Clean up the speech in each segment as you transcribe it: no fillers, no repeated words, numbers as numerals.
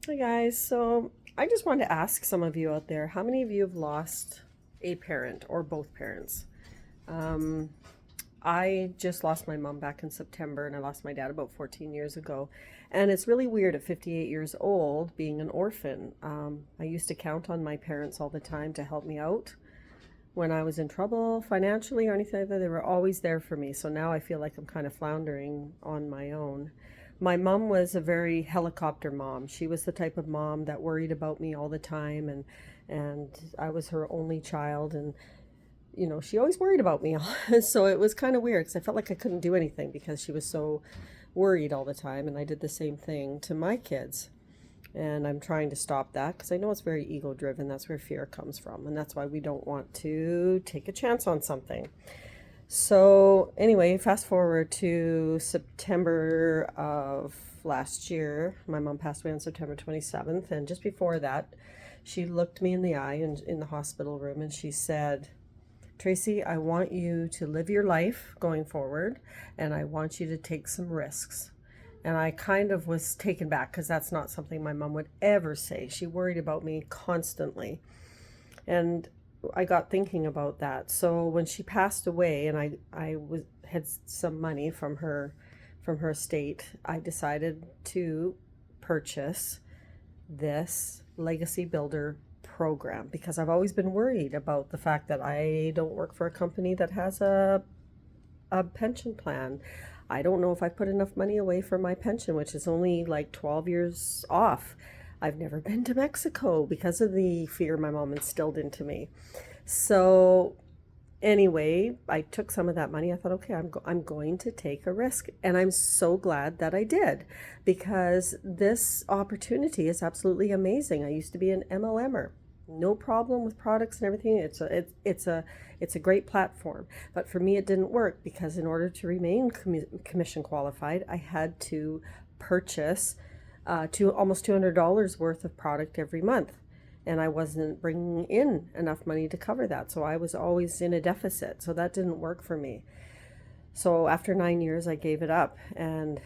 Hi guys, so I just wanted to ask some of you out there, how many of you have lost a parent or both parents? Um, I just lost my mom back in September and I lost my dad about 14 years ago. And it's really weird at 58 years old being an orphan. I used to count on my parents all the time to help me out when I was in trouble financially or anything like that. They were always there for me. So now I feel like I'm kind of floundering on my own. My mom was a very helicopter mom. She was the type of mom that worried about me all the time, and I was her only child, and she always worried about me. So it was kind of weird because I felt like I couldn't do anything because she was so worried all the time, and I did the same thing to my kids. And I'm trying to stop that because I know it's very ego driven. That's where fear comes from. And that's why we don't want to take a chance on something. So, anyway, fast forward to September of last year. My mom passed away on September 27th. And just before that, she looked me in the eye in the hospital room and she said, Tracy, I want you to live your life going forward and I want you to take some risks. And I kind of was taken back because that's not something my mom would ever say. She worried about me constantly. And I got thinking about that. So when she passed away and had some money from her estate, I decided to purchase this Legacy Builder program because I've always been worried about the fact that I don't work for a company that has a pension plan. I don't know if I put enough money away for my pension, which is only like 12 years off. I've never been to Mexico because of the fear my mom instilled into me. So anyway, I took some of that money. I thought, okay, I'm going to take a risk. And I'm so glad that I did because this opportunity is absolutely amazing. I used to be an MLMer. No problem with products and everything. It's a great platform, but for me it didn't work because in order to remain commission qualified, I had to purchase almost $200 worth of product every month, and I wasn't bringing in enough money to cover that. So I was always in a deficit. So that didn't work for me. So after 9 years, I gave it up and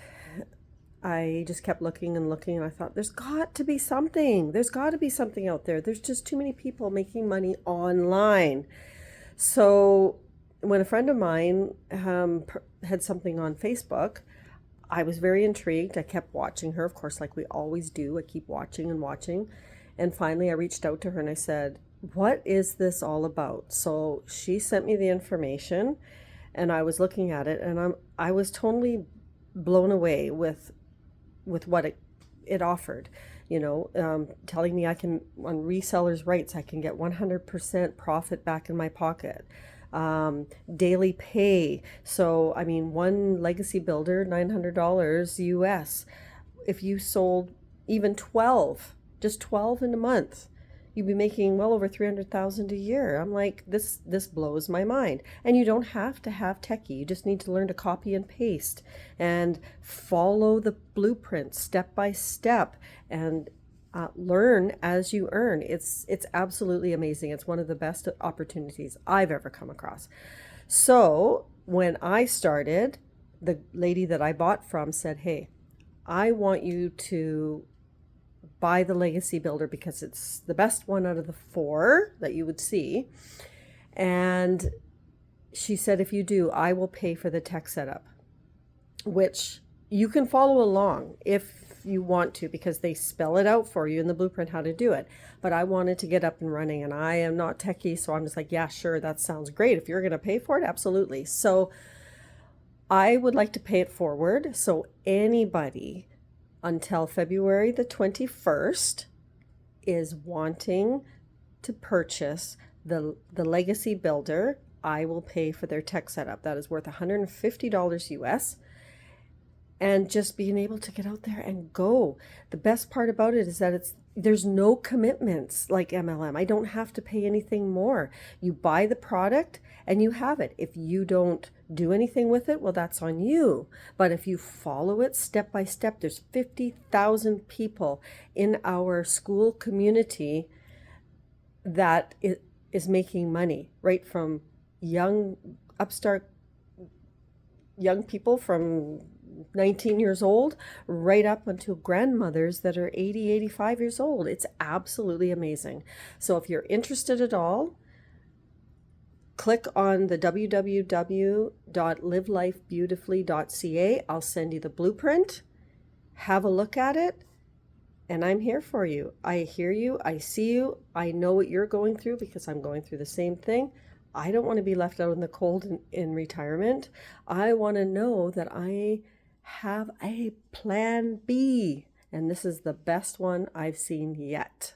I just kept looking and looking. And I thought, there's got to be something. There's got to be something out there. There's just too many people making money online. So when a friend of mine had something on Facebook, I was very intrigued. I kept watching her, of course, like we always do. I keep watching and watching. And finally, I reached out to her and I said, what is this all about? So she sent me the information and I was looking at it and I was totally blown away with what it offered. Telling me I can, on resellers' rights, I can get 100% profit back in my pocket. Daily pay. So, I mean, one legacy builder, $900 US. If you sold even 12, just 12 in a month, you'd be making well over 300,000 a year. I'm like, this blows my mind. And you don't have to have techie. You just need to learn to copy and paste and follow the blueprint step by step and learn as you earn. It's absolutely amazing. It's one of the best opportunities I've ever come across. So when I started, the lady that I bought from said, "Hey, I want you to buy the Legacy Builder because it's the best one out of the four that you would see." And she said, if you do, I will pay for the tech setup, which you can follow along if you want to because they spell it out for you in the blueprint how to do it. But I wanted to get up and running and I am not techie, so I'm just like, yeah, sure, that sounds great. If you're going to pay for it, absolutely. So I would like to pay it forward. So anybody until February the 21st is wanting to purchase the Legacy Builder, I will pay for their tech setup. That is worth $150 US. And just being able to get out there and go. The best part about it is that there's no commitments like MLM. I don't have to pay anything more. You buy the product and you have it. If you don't do anything with it, well, that's on you. But if you follow it step by step, there's 50,000 people in our school community that is making money, right from young upstart young people from 19 years old, right up until grandmothers that are 80, 85 years old. It's absolutely amazing. So if you're interested at all, click on the www.livelifebeautifully.ca. I'll send you the blueprint. Have a look at it. And I'm here for you. I hear you. I see you. I know what you're going through because I'm going through the same thing. I don't want to be left out in the cold in retirement. I want to know that I have a plan B. And this is the best one I've seen yet.